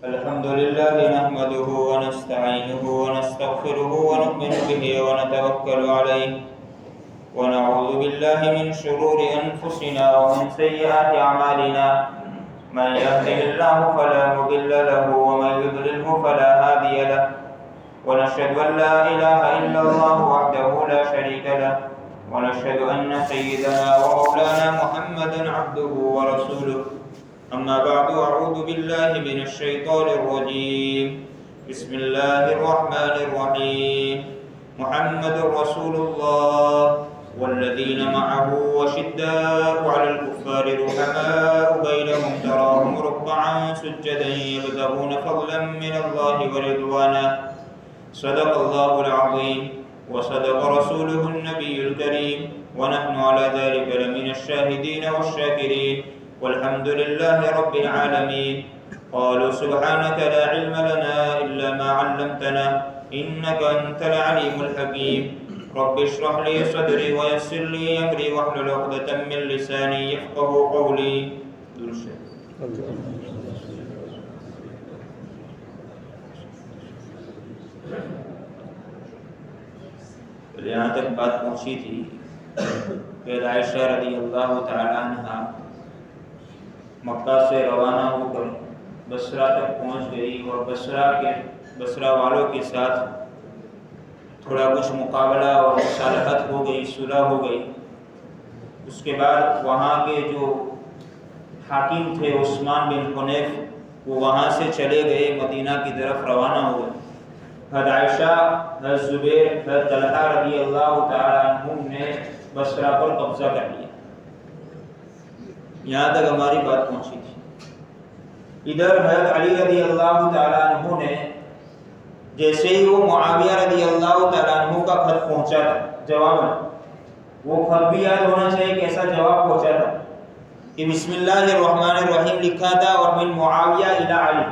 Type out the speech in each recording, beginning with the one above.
الحمد لله نحمده ونستعينه ونستغفره ونؤمن به ونتوكل عليه ونعوذ بالله من شرور أنفسنا ومن سيئات أعمالنا من يهده الله فلا مضل له ومن يضلله فلا هادي له ونشهد أن لا إله إلا الله وحده لا شريك له ونشهد أن سيدنا ومولانا محمدا عبده ورسوله أما بعد أعوذ بالله من الشيطان الرجيم بسم الله الرحمن الرحيم محمد رسول الله والذين معه وشداء على الكفار رحماء بينهم تراهم ركعا سجدا يبتغون فضلا من الله ورضوانا صدق الله العظيم وصدق رسوله النبي الكريم ونحن على ذلك لمن الشاهدين والشاكرين والحمد لله رب العالمين. قالوا سبحانك لا علم لنا إلا ما علمتنا إنك أنت العليم الحكيم. رب اشرح لي صدري ويسر لي أمري واحلل عقدة من لساني يفقهوا قولي. یہاں تک بات پہنچی تھی کہ عائشہ رضی اللہ تعالیٰ عنہا مکہ سے روانہ ہو کر بصرہ تک پہنچ گئی اور بصرہ والوں کے ساتھ تھوڑا کچھ مقابلہ اور مصالحت ہو گئی، صلح ہو گئی. اس کے بعد وہاں کے جو حاکم تھے عثمان بن حنیف وہ وہاں سے چلے گئے، مدینہ کی طرف روانہ ہو گئے. حضرت عائشہ، حضرت زبیر، حضرت طلحہ رضی اللہ تعالیٰ عنہم نے بصرہ پر قبضہ کر لیا. یہاں تک ہماری بات پہنچی تھی. ادھر حضرت علی رضی اللہ تعالیٰ عنہ نے جیسے ہی وہ معاویہ رضی اللہ تعالیٰ عنہ کا خط پہنچا تھا جواب، وہ خط بھی یاد ہونا چاہیے کیسا جواب پہنچا تھا کہ بسم اللہ الرحمن الرحیم لکھا تھا اور من معاویہ الی علی،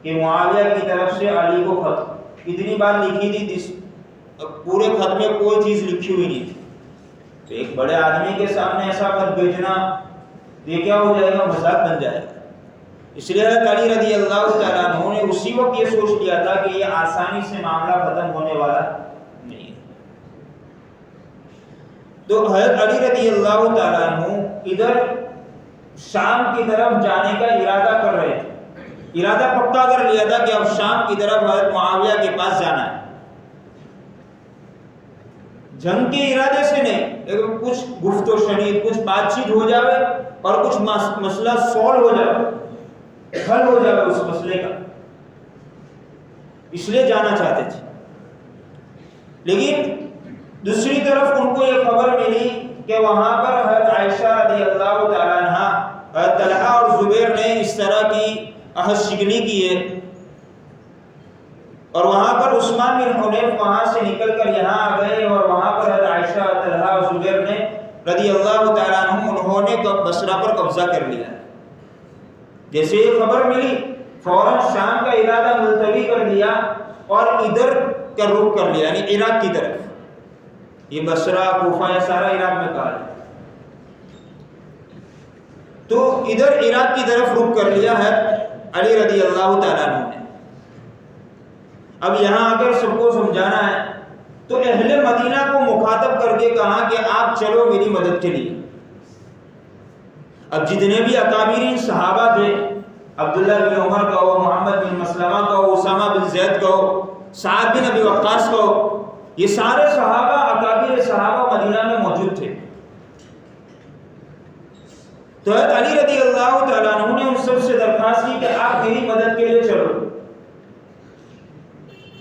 کہ معاویہ کی طرف سے علی کو خط. اتنی بات لکھی تھی، پورے خط میں کوئی چیز لکھی ہوئی نہیں تھی. تو ایک بڑے آدمی کے سامنے ایسا خط بھیجنا یہ کیا ہو جائے گا، مذاق بن جائے گا. اس لیے حضرت علی رضی اللہ تعالیٰ عنہ نے اسی وقت یہ سوچ لیا تھا کہ یہ آسانی سے معاملہ ختم ہونے والا نہیں ہے. تو حضرت علی رضی اللہ تعالیٰ عنہ ادھر شام کی طرف جانے کا ارادہ کر رہے تھے. ارادہ پکا کر لیا تھا کہ اب شام کی طرف حضرت معاویہ کے پاس جانا ہے. جنگ کے ارادے سے نہیں، کچھ گفت و شنید، کچھ بات چیت ہو جائے اور کچھ مسئلہ سولو ہو جائے، حل ہو جائے اس مسئلے کا، اس لیے جانا چاہتے تھے. لیکن دوسری طرف ان کو یہ خبر ملی کہ وہاں پر حضرت عائشہ رضی اللہ تعالیٰ عنہ، حضرت طلحہ اور زبیر نے اس طرح کی عہد شکنی کی ہے. اور وہاں پر عثمان بن حنیف وہاں سے نکل کر یہاں آ گئے اور وہاں پر حضرت عائشہ، طلحہ اور زبیر نے رضی اللہ تعالیٰ عنہ انہوں نے بصرہ پر قبضہ کر لیا. جیسے یہ خبر ملی فوراً شام کا ارادہ ملتوی کر دیا اور ادھر کا رخ کر لیا، یعنی عراق کی طرف. یہ بصرہ، کوفہ، یہ سارا عراق میں کہا ہے. تو ادھر عراق کی طرف رخ کر لیا ہے علی رضی اللہ تعالیٰ عنہ نے. اب یہاں آ کر سب کو سمجھانا ہے تو اہل مدینہ کو مخاطب کر کے کہا کہ آپ چلو میری مدد کے لیے. اب جتنے بھی اکابرین صحابہ تھے، عبداللہ بن عمر کا ہو، محمد بن مسلمہ کا ہو، اسامہ بن زید کا ہو، سعد بن ابی وقاص کا ہو، یہ سارے صحابہ اکابر صحابہ مدینہ میں موجود تھے. تو حضرت علی رضی اللہ تعالیٰ عنہ نے ان سب سے درخواست کی کہ آپ میری مدد کے لیے چلو.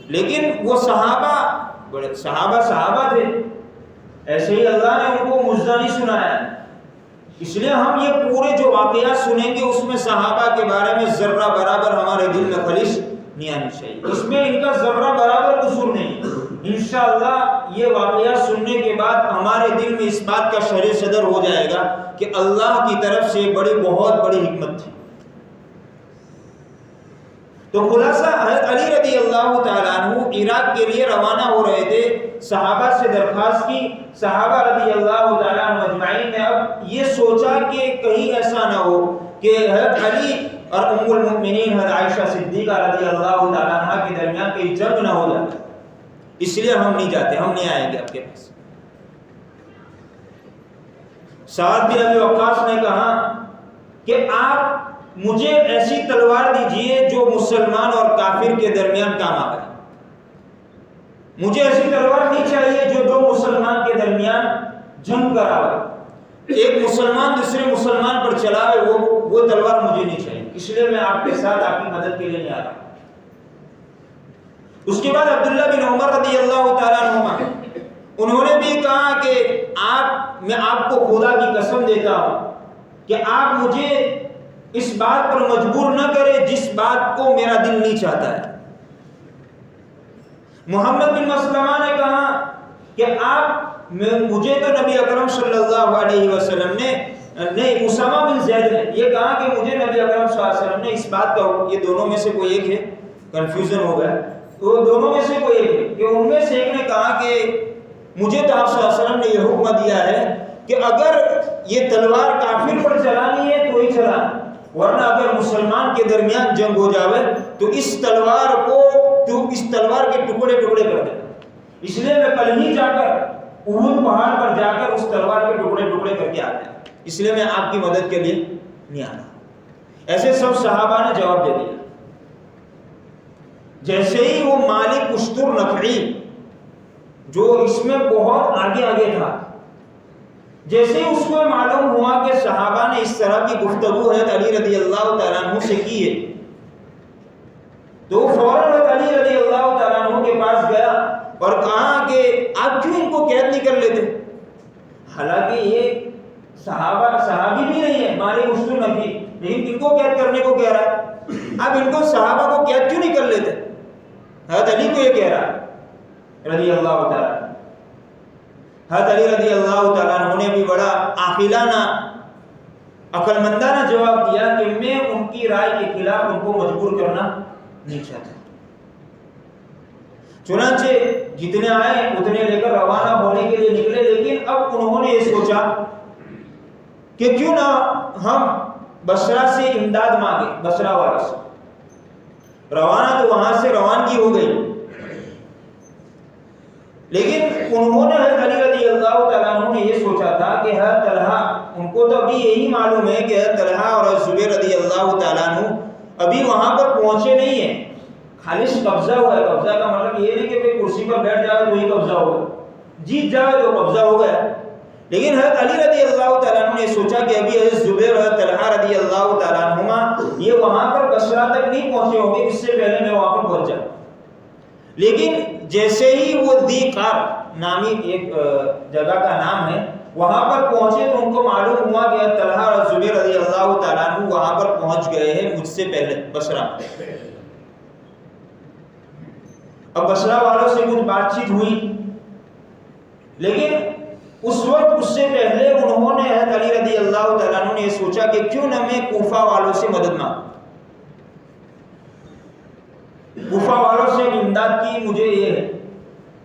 لیکن وہ صحابہ بڑے صحابہ تھے، ایسے ہی اللہ نے ان کو مجزہ نہیں سنایا. اس لیے ہم یہ پورے جو واقعات سنیں گے اس میں صحابہ کے بارے میں ذرہ برابر ہمارے دل میں خلش نہیں آنی چاہیے. اس میں ان کا ذرہ برابر قصور نہیں. انشاءاللہ یہ واقعات سننے کے بعد ہمارے دل میں اس بات کا شرح صدر ہو جائے گا کہ اللہ کی طرف سے بہت بڑی حکمت تھی. تو خلاصہ حضرت علی رضی اللہ تعالیٰ عنہ عراق کے لیے روانہ ہو رہے تھے. صحابہ سے درخواست کی، صحابہ رضی اللہ تعالیٰ عنہ مجمعین نے اب یہ سوچا کہ کہیں ایسا نہ ہو کہ حضرت علی اور ام المؤمنین حضرت عائشہ صدیقہ رضی اللہ تعالیٰ عنہ کے درمیان کوئی جنگ نہ ہو جائے، اس لیے ہم نہیں جاتے، ہم نہیں آئیں گے آپ کے پاس۔ سعد بن ابی وقاص نے کہا کہ آپ مجھے ایسی تلوار دیجئے جو مسلمان اور کافر کے درمیان کام آ جائے، مجھے ایسی تلوار نہیں چاہیے جو دو مسلمان کے درمیان جنگ کراوے، ایک مسلمان دوسرے مسلمان پر چلاوے، وہ تلوار مجھے نہیں چاہیے، اس لیے میں آپ کے ساتھ آپ کی مدد کے لیے نہیں آ رہا۔ اس کے بعد عبداللہ بن عمر رضی اللہ تعالیٰ عنہما انہوں نے بھی کہا کہ میں آپ کو خدا کی قسم دیتا ہوں کہ آپ مجھے اس بات پر مجبور نہ کرے جس بات کو میرا دل نہیں چاہتا ہے۔ محمد بن مسلمہ نے کہا کہ مجھے تو نبی اکرم صلی اللہ علیہ وسلم نے نہیں، اسامہ بن زید نے یہ کہا کہ مجھے نبی اکرم صلی اللہ علیہ وسلم نے اس بات کا، یہ دونوں میں سے کوئی ایک ہے، کنفیوژن ہو گیا، تو دونوں میں سے کوئی ایک ہے، کہ ان میں سے ایک نے کہا کہ مجھے تو آپ صلی اللہ علیہ وسلم نے یہ حکم دیا ہے کہ اگر یہ تلوار کافر پر چلانی ہے تو ہی چلانا، ورنہ اگر مسلمان کے درمیان جنگ ہو جاوے تو اس تلوار کے ٹکڑے ٹکڑے کر دے، اس لیے میں کل ہی جا کر احد پہاڑ پر جا کر اس تلوار کے ٹکڑے ٹکڑے کر کے آ گیا، اس لیے میں آپ کی مدد کے لیے نہیں آ رہا۔ ایسے سب صحابہ نے جواب دے دیا۔ جیسے ہی وہ مالک اشتر نخعی جو اس میں بہت آگے تھا، جیسے ہی اس کو معلوم ہوا کہ صحابہ نے اس طرح کی گفتگو حضرت علی رضی اللہ تعالیٰ عنہ سے کی ہے، تو فوراً حضرت علی رضی اللہ تعالیٰ عنہ کے پاس گیا اور کہا کہ آپ کیوں ان کو قید نہیں کر لیتے؟ حالانکہ یہ صحابی بھی نہیں ہے، مالک اشتر نخعی، لیکن ان کو قید کرنے کو کہہ رہا ہے، آپ ان کو صحابہ کو قید کیوں نہیں کر لیتے؟ حضرت علی کو یہ کہہ رہا ہے رضی اللہ تعالیٰ عنہ۔ حضرت علی رضی اللہ تعالیٰ عنہ نے بھی بڑا عاقلانہ عقل مندانہ جواب دیا کہ میں ان کی رائے کے خلاف ان کو مجبور کرنا نہیں چاہتا۔ چنانچہ جتنے آئے اتنے لے کر روانہ ہونے کے لیے نکلے، لیکن اب انہوں نے یہ سوچا کہ کیوں نہ ہم بصرہ سے امداد مانگے، بصرہ والوں سے۔ روانہ تو وہاں سے روانگی ہو گئی، لیکن انہوں نے حضرت علی رضی اللہ تعالیٰ عنہ نے یہ سوچا تھا کہ حضرت طلحہ، ان کو تو ابھی یہی معلوم ہے کہ حضرت طلحہ اور زبیر رضی اللہ تعالیٰ عنہ ابھی وہاں پر پہنچے نہیں ہیں، خالص قبضہ ہوا ہے۔ قبضہ کا مطلب یہ نہیں کہ کوئی کرسی پر بیٹھ جائے تو ہی قبضہ ہوگا، جیت جائے تو قبضہ ہو گیا۔ لیکن حضرت علی رضی اللہ تعالیٰ عنہ نے سوچا کہ ابھی حضرت زبیر اور طلحہ رضی اللہ تعالیٰ عنہما یہ وہاں پر بصرہ تک نہیں پہنچے ہوں گے، اس سے پہلے میں وہاں پر پہنچ جاؤں۔ لیکن جیسے ہی وہ ذی قار نامی ایک جگہ کا نام ہے، وہاں پر پہنچے تو ان کو معلوم ہوا کہ طلحہ اور زبیر رضی اللہ تعالیٰ عنہ وہاں پر پہنچ گئے ہیں مجھ سے پہلے بصرہ۔ اب بصرہ والوں سے کچھ بات چیت ہوئی، لیکن اس وقت اس سے پہلے انہوں نے حضرت علی رضی اللہ تعالیٰ عنہ نے یہ سوچا کہ کیوں نہ میں کوفہ والوں سے مدد مانگوں، کوفہ والوں سے امداد کی مجھے یہ ہے،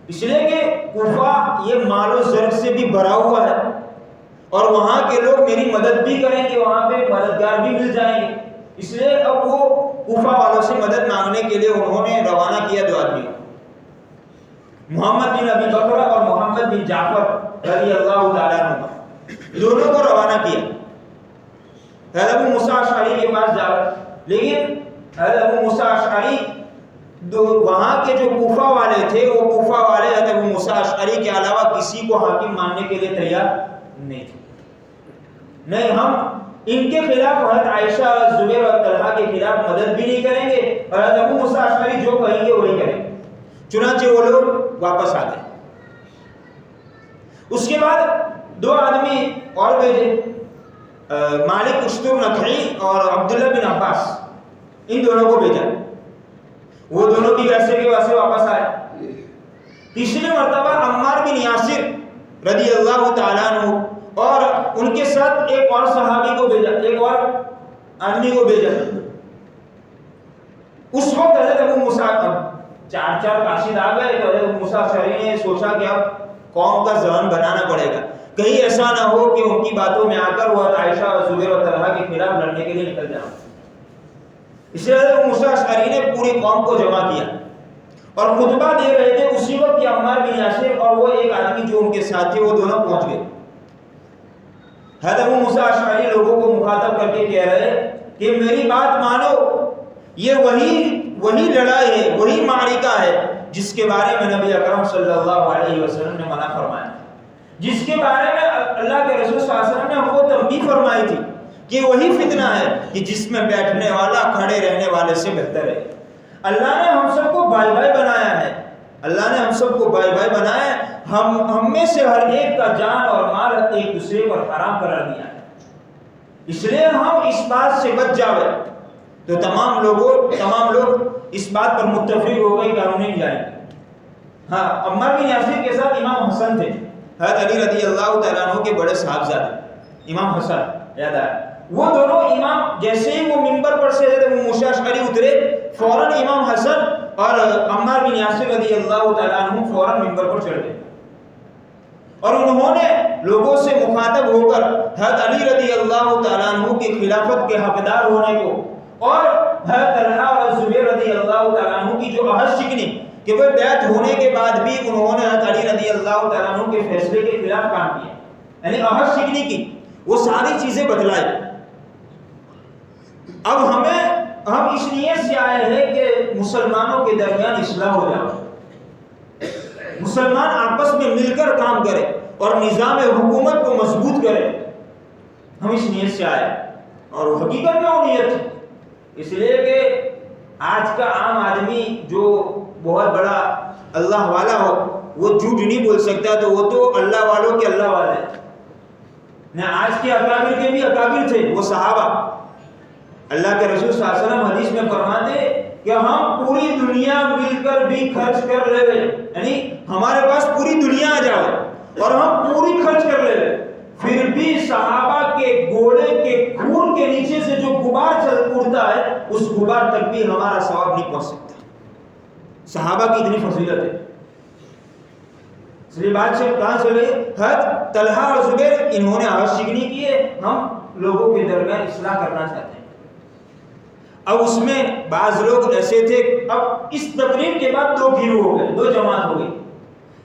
اس لیے کہ کوفہ یہ مال و زر سے بھی بھرا ہوا ہے اور وہاں کے لوگ میری مدد بھی کریں گے، وہاں پہ مددگار بھی مل جائیں گے، اس لیے اب وہ کوفہ والوں سے مدد مانگنے کے لیے انہوں نے روانہ کیا دو آدمی، محمد بن ابی بکر اور محمد بن جعفر رضی اللہ تعالیٰ عنہ، دونوں کو روانہ کیا حضرت ابو موسیٰ اشعری کے پاس جا کر۔ لیکن حضرت ابو موسیٰ اشعری وہاں کے جو کوفہ والے تھے، وہ کوفہ والے حضرت ابو موسیٰ اشعری کے علاوہ کسی کو حاکم ماننے کے لیے تیار نہیں تھے، نہیں ہم ان کے خلاف حضرت عائشہ اور زبیر اور طلحہ کے خلاف مدد بھی نہیں کریں گے، اور حضرت ابو موسیٰ اشعری جو کہیں گے وہی کریں گے۔ چنانچہ وہ لوگ واپس آ گئے۔ اس کے بعد دو آدمی اور بھیجے، مالک اشتر نخعی اور عبداللہ بن عباس، ان دونوں کو بھیجا، وہ دونوں بھی ویسے کے ویسے واپس آئے۔ تیسری مرتبہ عمار بن یاسر رضی اللہ تعالیٰ عنہ اور ان کے ساتھ ایک اور صحابی کو بھیجا، ایک اور آدمی کو بھیجا۔ اس وقت حضرت ابو موسیٰ چار قاصد آ گئے تو حضرت ابو موسیٰ اشعری نے سوچا کہ اب قوم کا ذہن بنانا پڑے گا، کہیں ایسا نہ ہو کہ ان کی باتوں میں آ کر وہ عائشہ اور زبیر اور طلحہ کے خلاف لڑنے کے لیے نکل جائیں۔ اس لیے حضرت موسیٰ اشعری نے پوری قوم کو جمع کیا اور خطبہ دے رہے تھے. اسی وقت یہ عمار بن یاسر اور وہ ایک آدمی جو ان کے ساتھ تھے وہ دونوں پہنچ گئے. حضرت موسیٰ اشعری لوگوں کو مخاطب کر کے کہہ رہے کہ میری بات مانو، یہ وہی لڑائی ہے، وہی معرکہ ہے جس کے بارے میں نبی اکرم صلی اللہ علیہ وسلم نے منع فرمایا، جس کے بارے میں اللہ کے رسول صلی اللہ علیہ وسلم نے ہم کو تنبیہ فرمائی تھی کہ وہی فتنہ ہے کہ جس میں بیٹھنے والا کھڑے رہنے والے سے بہتر ہے. اللہ نے ہم سب کو بھائی بھائی بنایا ہے، اللہ نے ہم سب کو بھائی بھائی بنایا ہے. ہم میں سے ہر ایک کا جان اور مال ایک دوسرے پر حرام قرار دیا ہے. اس لیے ہم اس بات سے بچ جاوے. تو تمام لوگ اس بات پر متفق ہو گئے کہ ہم نہیں جائیں گے. ہاں، عمار بن یاسر کے ساتھ امام حسن تھے، حضرت علی رضی اللہ تعالیٰ عنہ کے بڑے صاحبزادے امام حسن، یاد آیا. وہ دونوں امام جیسے ہی وہ منبر پر سے حضرت موسیٰ اشعری اترے، فوراً امام حسن اور عمار بن یاسر رضی اللہ تعالیٰ عنہ فوراً منبر پر چڑھ گئے اور انہوں نے لوگوں سے مخاطب ہو کر حضرت علی رضی اللہ تعالیٰ عنہ کی خلافت کے حقدار ہونے کو اور حضرت طلحہ اور زبیر رضی اللہ تعالیٰ عنہ کی جو عہد شکنی کہ وہ بیعت ہونے کے بعد بھی انہوں نے حضرت علی رضی اللہ تعالیٰ عنہ کے فیصلے کے خلاف کام کیا، یعنی عہد شکنی کی، وہ ساری چیزیں بدلائی. اب ہم اس نیت سے آئے ہیں کہ مسلمانوں کے درمیان اصلاح ہو جائے، مسلمان آپس میں مل کر کام کرے اور نظام حکومت کو مضبوط کرے. ہم اس نیت سے آئے اور حقیقت میں وہ نیت ہے. اس لیے کہ آج کا عام آدمی جو بہت بڑا اللہ والا ہو وہ جھوٹ نہیں بول سکتا، تو وہ تو اللہ والوں کے اللہ والے ہیں. آج کے اکابر کے بھی اکابر تھے، وہ صحابہ. اللہ کے رسول صلی اللہ علیہ وسلم حدیث میں فرماتے کہ ہم پوری دنیا مل کر بھی خرچ کر لے، یعنی ہمارے پاس پوری دنیا آ جائے اور ہم پوری خرچ کر لے، پھر بھی صحابہ کے گھوڑے کے خون کے نیچے سے جو غبار چل اڑتا ہے اس غبار تک بھی ہمارا ثواب نہیں پہنچ سکتا. صحابہ کی اتنی فضیلت ہے. اس لیے بات سے کہاں چلے، حضرت طلحہ اور زبیر انہوں نے عہد شکنی کیے، ہم لوگوں کے درمیان اصلاح کرنا چاہتے ہیں. اب اس میں بعض لوگ ایسے تھے، اب اس تقریر کے بعد دو گروہ ہو گئے، دو جماعت ہو گئی.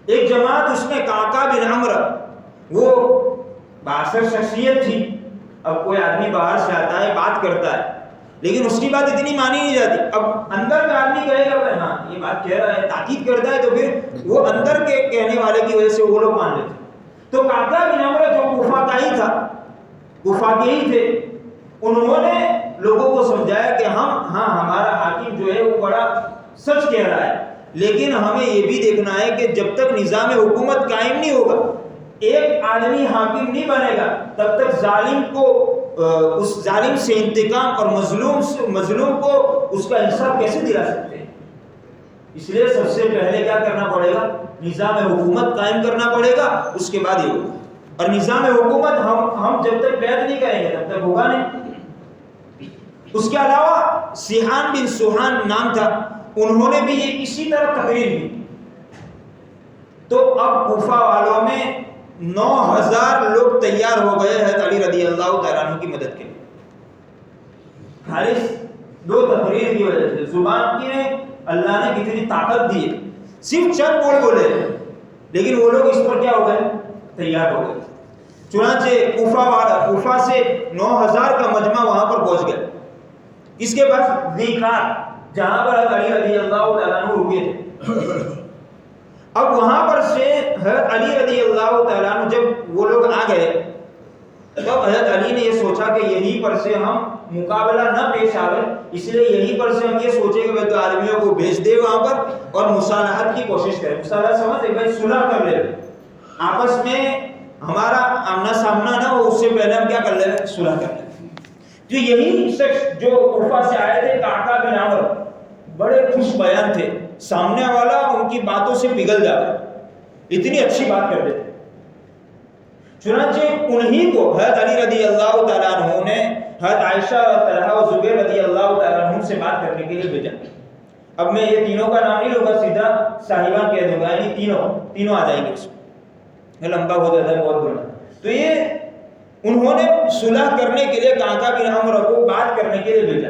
ایک جماعت اس میں قعقاع بن عمرو، وہ بااثر شخصیت تھی. اب کوئی آدمی باہر سے آتا ہے بات کرتا ہے لیکن اس کی بات اتنی مانی نہیں جاتی. اب اندر کا آدمی کہے گا بھائی ہاں یہ بات کہہ رہا ہے، تاکید کرتا ہے، تو پھر وہ اندر کے کہنے والے کی وجہ سے وہ لوگ مان لیتے. تو قعقاع بن عمرو جو کوفہ کا ہی تھا، کوفہ کے ہی تھے، انہوں نے لوگوں کو سمجھایا کہ ہمارا حاکم جو ہے وہ بڑا سچ کہہ رہا ہے، لیکن ہمیں یہ بھی دیکھنا ہے کہ جب تک نظام حکومت قائم نہیں ہوگا، ایک آدمی حاکم نہیں بنے گا، تب تک ظالم کو اس ظالم سے انتقام اور مظلوم کو اس کا انصاف کیسے دلا سکتے ہیں. اس لیے سب سے پہلے کیا کرنا پڑے گا، نظام حکومت قائم کرنا پڑے گا، اس کے بعد یہ ہوگا. اور نظام حکومت ہم جب تک بیعت نہیں کریں گے تب تک ہوگا نہیں. اس کے علاوہ سیحان بن سوحان نام تھا، انہوں نے بھی یہ اسی طرح تقریر کی. تو اب کوفہ والوں میں 9000 لوگ تیار ہو گئے حضرت علی رضی اللہ تعالیٰ عنہ کی مدد کے لیے. خالص دو تقریر کی وجہ سے زبان کی اللہ نے کتنی طاقت دی ہے، صرف چند بول بولے لیکن وہ لوگ اس پر کیا ہو گئے، تیار ہو گئے. چنانچہ کوفہ سے 9000 کا مجمع وہاں پر پہنچ گیا. اس کے بعد میقات جہاں پر علی رضی اللہ تعالیٰ عنہ رکے تھے، اب وہاں پر سے حضرت علی رضی اللہ تعالیٰ عنہ جب وہ لوگ آ گئے تو حضرت علی نے یہ سوچا کہ یہیں پر سے ہم مقابلہ نہ پیش آئے، اس لیے یہیں پر سے ہم یہ سوچیں کہ بھائی تو آدمیوں کو بھیج دے وہاں پر اور مصالحت کی کوشش کریں. مصالحت سمجھتے بھائی صلح کر لے، آپس میں ہمارا آمنا سامنا نہ ہو، اس سے پہلے ہم کیا کر لیں، صلح کر لیں. جو یہی شخص جو کوفہ سے آئے تھے قعقاع بن عمرو، بڑے خوش بیان تھے، سامنے والا ان کی باتوں سے پگھل جاتا، اتنی اچھی بات کرتے تھے. چنانچہ انہی کو حضرت علی رضی اللہ تعالیٰ عنہ نے حضرت عائشہ اور طلحہ اور زبیر رضی اللہ تعالیٰ عنہ سے بات کرنے کے لیے بھیجا. اب میں یہ تینوں کا نام نہیں لوں گا، سیدھا صاحبان کہہ دوں گا، یعنی تینوں آ جائیں گے، اس میں لمبا ہو جاتا ہے بہت بڑا. تو یہ انہوں نے صلح کرنے کے لیے قعقاع بن عمرو کو بات کرنے کے لیے بھیجا.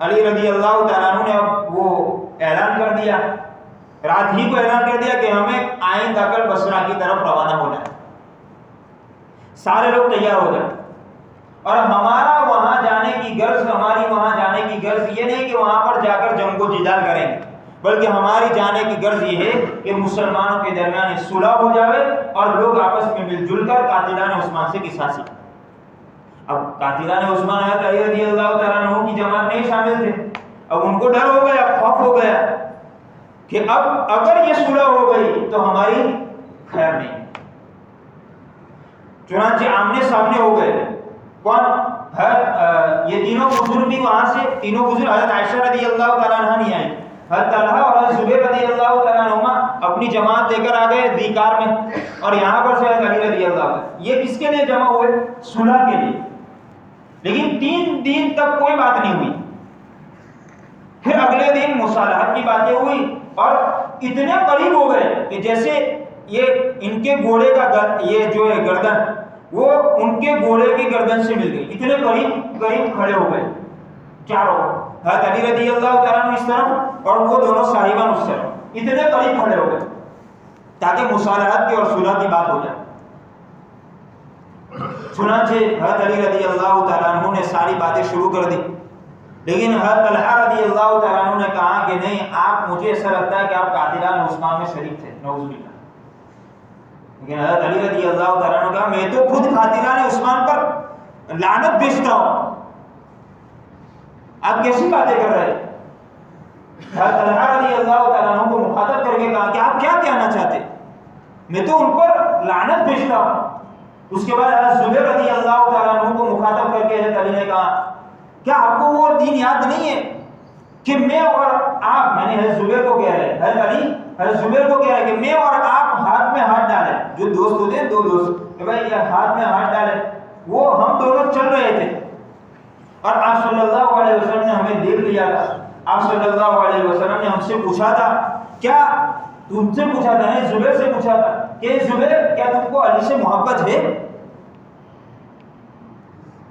علی رضی اللہ تعالیٰ عنہ نے اب وہ اعلان کر دیا، رات ہی کو اعلان کر دیا کہ ہمیں آئندہ کل بصرہ کی طرف روانہ ہونا ہے، سارے لوگ تیار ہو جائیں۔ اور ہمارا وہاں جانے کی غرض، ہماری وہاں جانے کی غرض یہ نہیں کہ وہاں پر جا کر جنگ و جدال کریں گے، بلکہ ہماری جانے کی غرض یہ ہے کہ مسلمانوں کے درمیان صلح ہو جائے اور لوگ آپس میں مل جل کر قاتلان عثمان سے قصاص لیں۔ اب قاتلان عثمان حضرت علی رضی اللہ تعالیٰ عنہ کی جماعت نہیں شامل تھے، اب ان کو ڈر ہو گیا، خوف ہو گیا کہ اب اگر یہ صلح ہو گئی تو ہماری خیر نہیں۔ چنانچہ آمنے سامنے ہو گئے، کون؟ یہ تینوں بزرگ بھی وہاں سے، تینوں بزرگ حضرت عائشہ رضی اللہ تعالیٰ عنہ نہیں آئے، حضرت طلحہ اور حضرت زبیر رضی اللہ تعالیٰ عنہ اپنی جماعت لے کر آ گئے ذیقار میں، اور یہاں پر سے حضرت علی رضی اللہ عنہ، یہ کس کے لیے جمع ہوئے؟ صلح کے لیے۔ لیکن 3 دن تک کوئی بات نہیں ہوئی، پھر اگلے دن مصالحت کی باتیں ہوئی اور اتنے قریب ہو گئے کہ جیسے یہ ان کے گھوڑے کا یہ جو ہے گردن وہ ان کے گھوڑے کی گردن سے مل گئی، اتنے قریب کھڑے ہو گئے چاروں، حضرت علی رضی اللہ تعالیٰ عنہ اس طرف اور وہ دونوں صاحبان اس طرف، اتنے قریب کھڑے ہو گئے تاکہ مصالحت کی اور صلح کی بات ہو جائے۔ چنانچہ حضرت علی رضی اللہ تعالیٰ عنہ نے ساری باتیں شروع کر دی، لیکن حضرت طلحہ رضی اللہ تعالیٰ عنہ نے کہا کہ نہیں، آپ، مجھے ایسا لگتا ہے کہ آپ قاتلان عثمان میں شریک تھے، نعوذ باللہ۔ لیکن حضرت علی رضی اللہ تعالیٰ عنہ نے کہا میں تو خود قاتلان عثمان پر لعنت بھیجتا ہوں، آپ کیسی باتیں کر رہے ہیں؟ حضرت طلحہ رضی اللہ تعالیٰ عنہ کو مخاطب کر کے کہا کہ آپ کیا کہنا چاہتے؟ میں تو ان پر لعنت بھیجتا ہوں۔ اس کے بعد حضرت زبیر رضی اللہ تعالیٰ عنہ کو مخاطب کر کے حضرت علی نے کہا کیا آپ کو وہ دین یاد نہیں ہے کہ میں اور آپ، میں نے حضرت زبیر کو کہہ رہے، حضرت علی حضرت زبیر کو کہہ رہے کہ میں اور آپ ہاتھ میں ہاتھ ڈالیں، جو دوست ہوتے ہیں 2 دوست کہ بھائی یہ ہاتھ میں ہاتھ ڈالیں، وہ ہم دونوں چل رہے تھے اور آپ صلی اللہ علیہ وسلم نے ہمیں دیکھ لیا تھا، آپ صلی اللہ علیہ وسلم نے ہم سے پوچھا تھا، کیا تم سے پوچھا تھا؟ نہیں، زبیر سے پوچھا تھا کہ زبیر کیا تم کو علی سے محبت ہے؟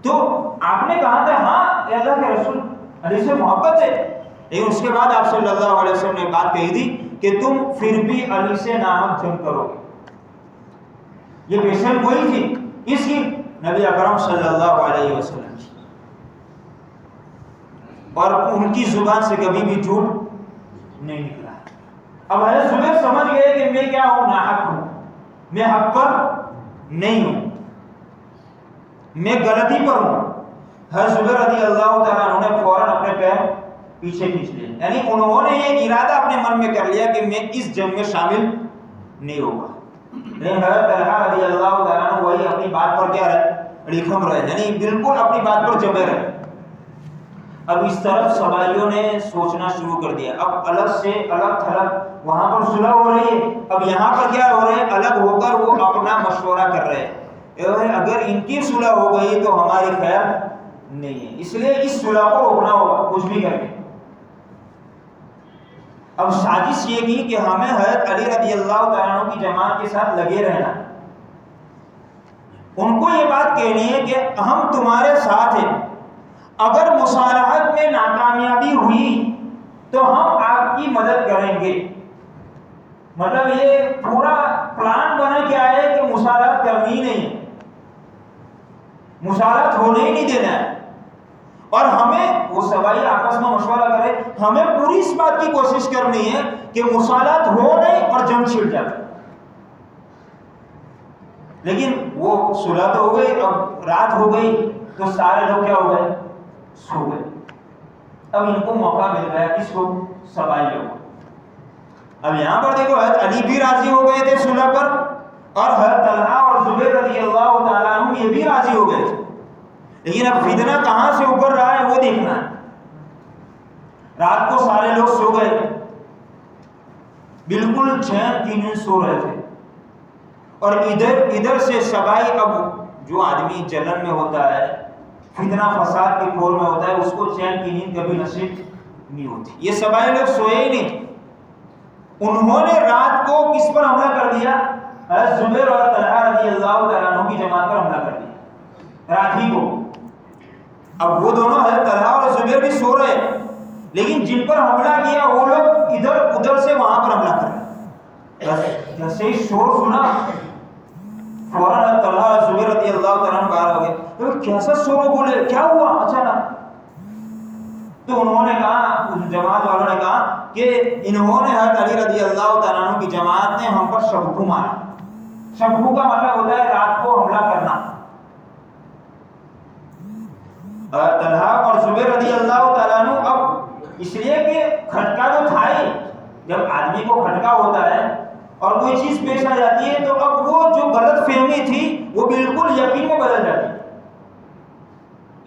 تو آپ نے کہا تھا ہاں اے اللہ کے رسول، علی سے محبت ہے، لیکن اس کے بعد آپ صلی اللہ علیہ وسلم نے بات کہی تھی کہ تم پھر بھی علی سے ناحق جنگ کرو گے۔ یہ پیشن وہی تھی اس کی نبی اکرم صلی اللہ علیہ وسلم کی، اور ان کی زبان سے کبھی بھی جھوٹ نہیں نکلا۔ اب حضرت زبیر سمجھ گئے کہ میں کیا ہوں؟ ناحق ہوں، میں حق پر نہیں ہوں، میں غلطی پر ہوں۔ حضرت زبیر رضی اللہ تعالیٰ عنہ نے فوراً اپنے پیر پیچھے کھینچ لیے، یعنی انہوں نے یہ ارادہ اپنے من میں کر لیا کہ میں اس جنگ میں شامل نہیں ہوگا۔ لیکن حضرت طلحہ رضی اللہ تعالیٰ عنہ وہی اپنی بات پر کیا رہے؟ ریخم رہے، یعنی بالکل اپنی بات پر جمے رہے۔ اب اس طرف سواریوں نے سوچنا شروع کر دیا، اب الگ سے الگ تھلگ، وہاں پر صلح ہو رہی ہے، اب یہاں پر کیا ہو رہے ہیں؟ الگ ہو کر وہ اپنا مشورہ کر رہے ہیں، اگر ان کی صلح ہو گئی تو ہماری خیر نہیں ہے، اس لیے اس صلح کو روکنا ہوگا کچھ بھی کر کے۔ اب سازش یہ کی کہ ہمیں حضرت علی رضی اللہ تعالیٰ عنہ کی جماعت کے ساتھ لگے رہنا، ان کو یہ بات کہنی ہے کہ ہم تمہارے ساتھ ہیں، اگر مصالحت میں ناکامیابی ہوئی تو ہم آپ کی مدد کریں گے۔ مطلب یہ پورا پلان بنا کے آئے کہ مصالحت کرنی ہی نہیں، مصالحت ہونے ہی نہیں دینا ہے، اور ہمیں وہ سبائی آپس میں مشورہ کرے، ہمیں پوری اس بات کی کوشش کرنی ہے کہ مصالحت ہو نہیں اور جنگ چھڑ جائے۔ لیکن وہ صلح تو ہو گئی، اب رات ہو گئی تو سارے لوگ کیا ہو گئے؟ سو گئے۔ اب ان کو موقع مل گیا، کس کو؟ سبائی لوگ۔ اب یہاں پر دیکھو حضرت علی بھی راضی ہو گئے تھے صلح پر، اور حضرت طلحہ اور زبیر رضی اللہ تعالیٰ عنہ یہ بھی راضی ہو گئے تھے، لیکن اب فتنہ کہاں سے ابھر رہا ہے وہ دیکھنا ہے۔ رات کو سارے لوگ سو گئے، بالکل چین کی نیند سو رہے تھے، اور ادھر سے سبائی، اب جو آدمی جلن میں ہوتا ہے، فتنہ فساد کے گھور میں ہوتا ہے، اس کو چین کی نیند کبھی نصیب نہیں ہوتی۔ یہ سبائی لوگ سوئے ہی نہیں، انہوں نے رات کو کس پر حملہ کر دیا؟ حضرت زبیر اور طلحہ رضی اللہ تعالیٰ عنہ کی جماعت پر حملہ کر دیا رات ہی کو۔ اب وہ دونوں حضرت طلحہ اور زبیر بھی سو رہے، لیکن جن پر حملہ کیا وہ لوگ ادھر ادھر سے وہاں پر حملہ کر رہے۔ جیسے ہی شور سنا فوراً حضرت طلحہ اور زبیر رضی اللہ تعالیٰ عنہ باہر ہو گئے، تو کیسا شور، بولے کیا ہوا اچانک؟ تو انہوں نے کہا، جماعت والوں نے کہا کہ انہوں نے حضرت علی رضی اللہ تعالیٰ عنہ کی جماعت نے ہم پر شبہو مارا۔ شبہو کا مطلب ہوتا ہے رات کو حملہ کرنا۔ طلحہ اور زبیر رضی اللہ تعالیٰ عنہ اب اس لیے کہ کھٹکا تو تھا ہی، جب آدمی کو کھٹکا ہوتا ہے اور کوئی چیز پیش آ جاتی ہے تو اب وہ جو غلط فہمی تھی وہ بالکل یقین میں بدل جاتی ہے۔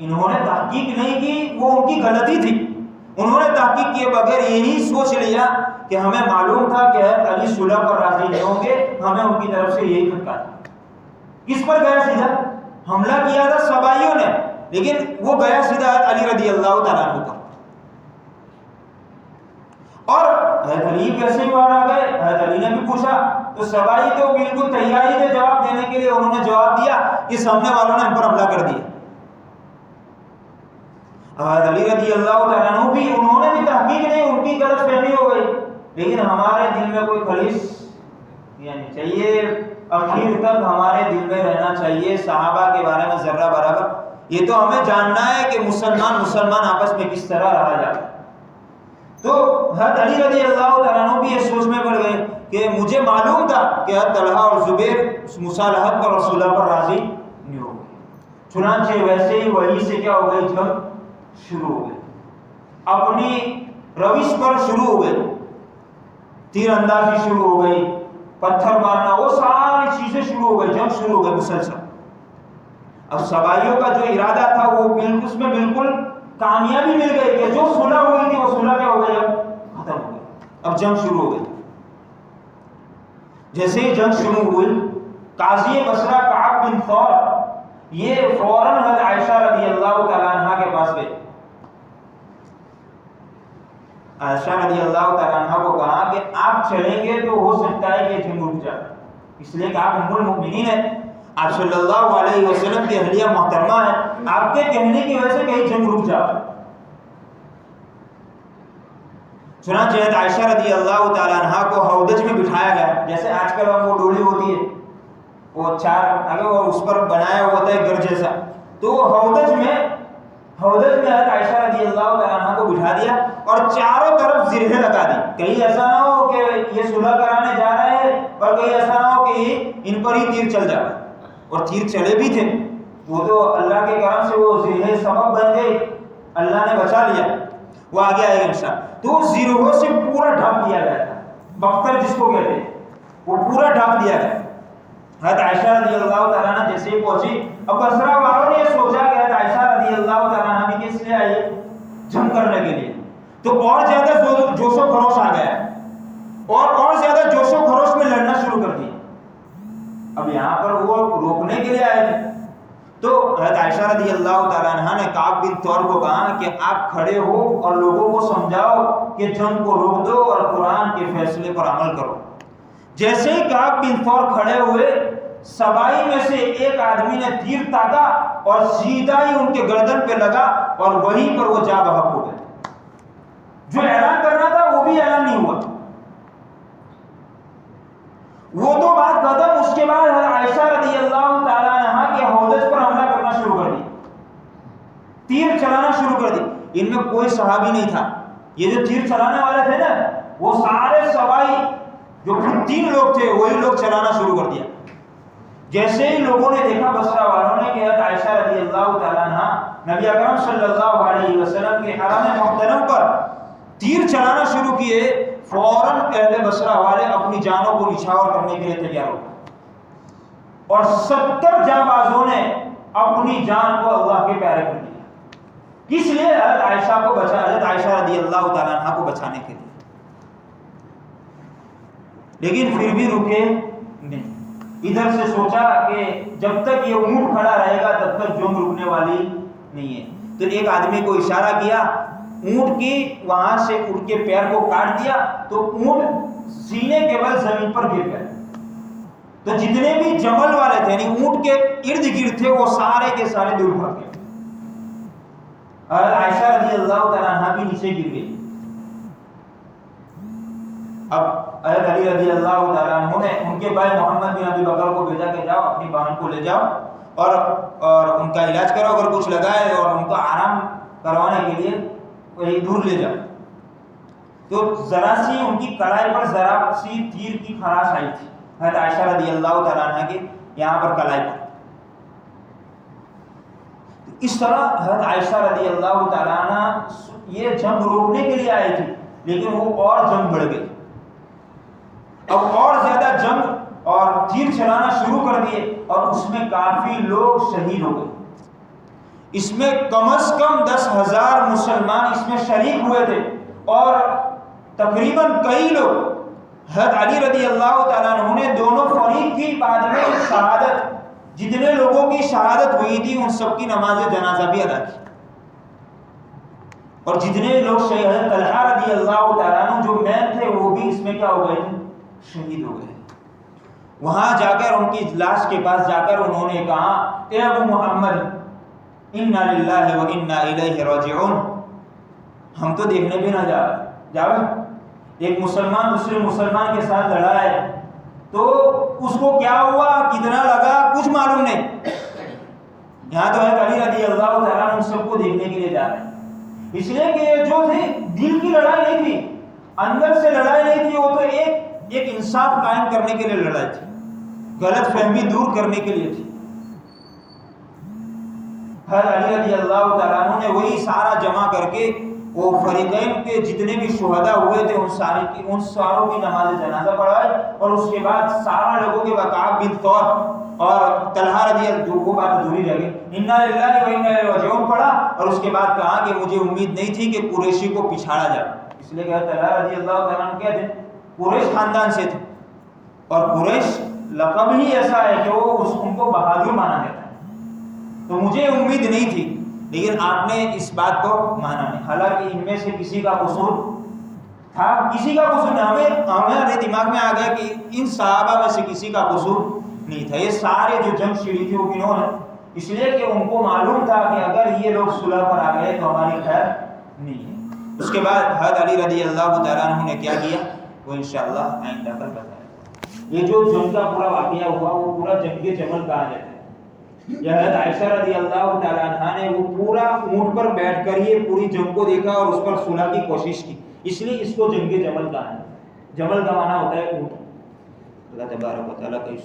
انہوں نے تحقیق نہیں کی، وہ ان کی غلطی تھی۔ انہوں نے تحقیق کیے بغیر یہی سوچ لیا کہ ہمیں معلوم تھا کہ علی صلح پر راضی نہیں ہوں گے، ہمیں ان کی طرف سے یہی کھٹکا تھا۔ کس پر گیا سیدھا؟ حملہ کیا تھا سبائیوں نے، لیکن وہ گیا سیدھا علی رضی اللہ تعالیٰ عنہ پر۔ اور حضرت علی کیسے باہر آ گئے؟ حضرت علی نے بھی پوچھا تو سبائی تو بالکل تیاری تھے جواب دینے کے لیے۔ انہوں نے جواب دیا کہ سامنے والوں نے ہم پر حملہ کر دیا۔ حضرت علی رضی اللہ تعالیٰ عنہ بھی، انہوں نے بھی تحقیق نہیں، ان کی غلط فہمی ہو گئی، لیکن ہمارے دل میں کوئی خلیص یعنی چاہیے، اخیر تک ہمارے دل میں رہنا چاہیے صحابہ کے بارے میں ذرہ برابر۔ یہ تو ہمیں جاننا ہے کہ مسلمان آپس میں کس طرح رہا جاتا ہے۔ تو حضرت علی رضی اللہ تعالیٰ عنہ بھی یہ سوچ میں پڑ گئے کہ مجھے معلوم تھا کہ حضرت طلحہ اور زبیر مصالحت پر اور صلح پر راضی نہیں ہو گئے۔ چنانچہ ویسے ہی وہی سے کیا ہو گئی، جنگ شروع ہو گئی، اپنی روش پر شروع ہو گئی، تیر اندازی شروع ہو گئی، پتھر مارنا، وہ ساری چیزیں شروع ہو گئی، جنگ شروع ہو گئی مسلسل۔ اب سبائیوں کا جو ارادہ تھا وہ بالکل اس میں بالکل کامیابی مل گئی کہ جو صلح ہوئی تھی وہ صلح کیا ہو گئی، اب ختم ہو گئی، اب جنگ شروع ہو گئی۔ جیسے ہی جنگ شروع ہوئی، قاضی بصرہ کعب بن ثور یہ فوراً حضرت عائشہ رضی اللہ تعالیٰ عنہ کے پاس گئے۔ عائشہ رضی اللہ تعالیٰ عنہ کو کہا کہ آپ چلیں گے تو ہو سکتا ہے کہ جنگ رک جائے، اس لیے کہ آپ ام المؤمنین ہیں، آپ صلی اللہ علیہ وسلم کی اہلیہ محترمہ ہیں، آپ کے کہنے کی وجہ سے کہیں جنگ رک جائے۔ چنانچہ حضرت عائشہ رضی اللہ تعالیٰ عنہ کو ہودج میں بٹھایا گیا، جیسے آج کل وہ ڈولی ہوتی ہے، وہ چار اگر وہ اس پر بنایا ہوتا ہے گھر جیسا، تو ہودج میں حضرت عائشہ رضی اللہ تعالیٰ عنہ کو بٹھا دیا اور چاروں طرف زرہیں لگا دی، کہیں ایسا نہ ہو کہ یہ صلح کرانے جا رہے ہیں اور کہیں ایسا نہ ہو کہ ان پر ہی تیر چل جائے۔ اور تیر چلے بھی تھے، وہ تو اللہ کے کرم سے وہ زرہیں سبب بن گئی، اللہ نے بچا لیا، وہ آگے آئے گا انشاءاللہ۔ تو زرہوں سے پورا ڈھک دیا گیا تھا، بختر جس کو کہتے ہیں، وہ پورا ڈھک دیا گیا۔ حضرت عائشہ رضی اللہ تعالیٰ عنہ جیسے ہی پہنچی، اب بصرہ والوں نے یہ سوچا کہ حضرت عائشہ رضی اللہ تعالیٰ عنہ بھی کس لیے آئی، جنگ کرنے کے لیے، تو اور زیادہ جوش و خروش آ گیا اور زیادہ جوش و خروش میں لڑنا شروع کر دیا۔ اب یہاں پر وہ روکنے کے لیے آئے تھے، تو حضرت عائشہ رضی اللہ تعالیٰ عنہ نے کعب بن ثور کو کہا کہ آپ کھڑے ہو اور لوگوں کو سمجھاؤ کہ جنگ کو روک دو اور قرآن کے فیصلے پر عمل کرو۔ جیسے ہی کعب بن ثور کھڑے ہوئے، سبائی میں سے ایک آدمی نے تیر تاکا اور سیدھا ہی ان کے گردن پہ لگا اور وہیں پر وہ جا بحق ہو گئے۔ جو اعلان کرنا تھا وہ بھی اعلان نہیں ہوا، وہ تو بات ختم۔ اس کے بعد عائشہ رضی اللہ تعالیٰ عنہ کے ہودج پر حملہ کرنا شروع کر دی، تیر چلانا شروع کر دی۔ ان میں کوئی صحابی نہیں تھا، یہ جو تیر چلانے والے تھے نا وہ سارے سبائی جو پھر 3 لوگ تھے وہی لوگ چلانا شروع کر دیا۔ جیسے ہی لوگوں نے دیکھا بصرہ والوں نے کہ حضرت عائشہ رضی اللہ تعالیٰ عنہ نبی اکرم صلی اللہ علیہ وسلم کے حرم محترم پر تیر چلانا شروع کیے، فوراً اہل بصرہ والے اپنی جانوں کو نچھاور کرنے کے لیے تیار ہو گئے اور 70 جانبازوں نے اپنی جان کو اللہ کے پیارے کر دیا، کس لیے؟ حضرت عائشہ کو بچا، حضرت عائشہ رضی اللہ تعالیٰ عنہ کو بچانے کے لیے۔ لیکن پھر بھی رکے نہیں، ادھر سے سوچا کہ جب تک یہ اونٹ کھڑا رہے گا تب تک جنگ رکنے والی نہیں ہے۔ تو ایک آدمی کو اشارہ کیا، اونٹ کی وہاں سے اونٹ کے پیر کو کاٹ دیا تو اونٹ سینے کے بل زمین پر گر گئے۔ تو جتنے بھی جمل والے تھے یعنی اونٹ کے ارد گرد تھے وہ سارے کے سارے دور بھاگ گئے۔ حضرت عائشہ رضی اللہ تعالیٰ عنہ بھی نیچے گر گئی. اب حضرت علی رضی اللہ تعالیٰ عنہ نے ان کے بھائی محمد بن ابی بکر کو بھیجا کہ جاؤ اپنی بہن کو لے جاؤ اور ان کا علاج کرو، اگر کچھ لگا ہے اور ان کو آرام کروانے کے لیے کہیں دور لے جاؤ. تو ذرا سی ان کی کلائی پر ذرا سی تیر کی خراش آئی تھی حضرت عائشہ رضی اللہ تعالیٰ عنہ کے یہاں پر کلائی پر. اس طرح حضرت عائشہ رضی اللہ تعالیٰ عنہ یہ جنگ روکنے کے لیے آئی تھی، لیکن وہ اور جنگ بڑھ گئی. اب اور زیادہ جنگ اور تیر چلانا شروع کر دیے اور اس میں کافی لوگ شہید ہو گئے. اس میں کم از کم 10,000 مسلمان اس میں شریک ہوئے تھے اور تقریباً کئی لوگ حضرت علی رضی اللہ تعالیٰ عنہ نے دونوں فریق کی بعد میں شہادت، جتنے لوگوں کی شہادت ہوئی تھی ان سب کی نماز جنازہ بھی ادا کی. اور جتنے لوگ شہید طلحہ رضی اللہ تعالیٰ عنہ جو مین تھے وہ بھی اس میں کیا ہو گئے تھے؟ شہید ہو گئے. وہاں جا کر ان کی لاش کے پاس جا کر انہوں نے کہا اے ابو محمد انا للہ و انا الیہ راجعون. ہم تو دیکھنے بھی نہ جاؤ، ایک مسلمان دوسرے مسلمان کے ساتھ لڑا ہے تو اس کو کیا ہوا کتنا لگا کچھ معلوم نہیں. یہاں تو ہے علی رضی اللہ تعالیٰ عنہ سب کو دیکھنے کے لیے جا رہے ہیں، اس لیے کہ یہ جو تھی دل کی لڑائی نہیں تھی، اندر سے لڑائی نہیں تھی، وہ تو ایک انصاف قائم کرنے کے لیے لڑائی تھی، غلط فہمی دور کرنے کے لیے تھی. حضرت علی رضی اللہ تعالیٰ عنہ نے وہی سارا جمع کر کے وہ فریقین کے جتنے بھی شہداء ہوئے تھے ان ساروں کی نماز جنازہ پڑھائے اور اس کے بعد سارا لوگوں کے وقعات بن طور اور طلحہ رضی اللہ وہ بات ادھوری رہ گئی انا للہ و انا الیہ راجعون پڑھا اور اس کے بعد کہا کہ مجھے امید نہیں تھی کہ قریشی کو پچھاڑا جائے. اس لیے کہ طلحہ رضی اللہ تعالیٰ عنہ کیا تھے؟ قریش خاندان سے تھے اور قریش لقب ہی ایسا ہے کہ وہ ان کو بہادر مانا جاتا ہے. تو مجھے امید نہیں تھی لیکن آپ نے اس بات کو مانا نہیں. حالانکہ ان میں سے کسی کا قصور تھا، کسی کا قصور نہیں. ہمارے دماغ میں آ گیا کہ ان صحابہ میں سے کسی کا قصور نہیں تھا. یہ سارے جو جنگ چھڑی تھی وہ کنہوں نے؟ اس لیے کہ ان کو معلوم تھا کہ اگر یہ لوگ صلح پر آ گئے تو ہماری خیر نہیں ہے. اس کے بعد حضرت علی رضی اللہ تعالیٰ عنہ نے کیا کیا وہ انشاءاللہ آئندہ کل بتائیں. یہ جو جنگ کا پورا واقعہ ہوا وہ پورا جنگ جمل کہا جاتا ہے. یہ حضرت عائشہ رضی اللہ تعالیٰ عنہ نے وہ پورا اونٹ پر بیٹھ کر یہ پوری جنگ کو دیکھا اور اس پر صلح کی کوشش کی، اس لیے اس کو جنگ جمل کہا ہے. جمل کا معنی ہوتا ہے اونٹ. اللہ تبارک و تعالیٰ کا اس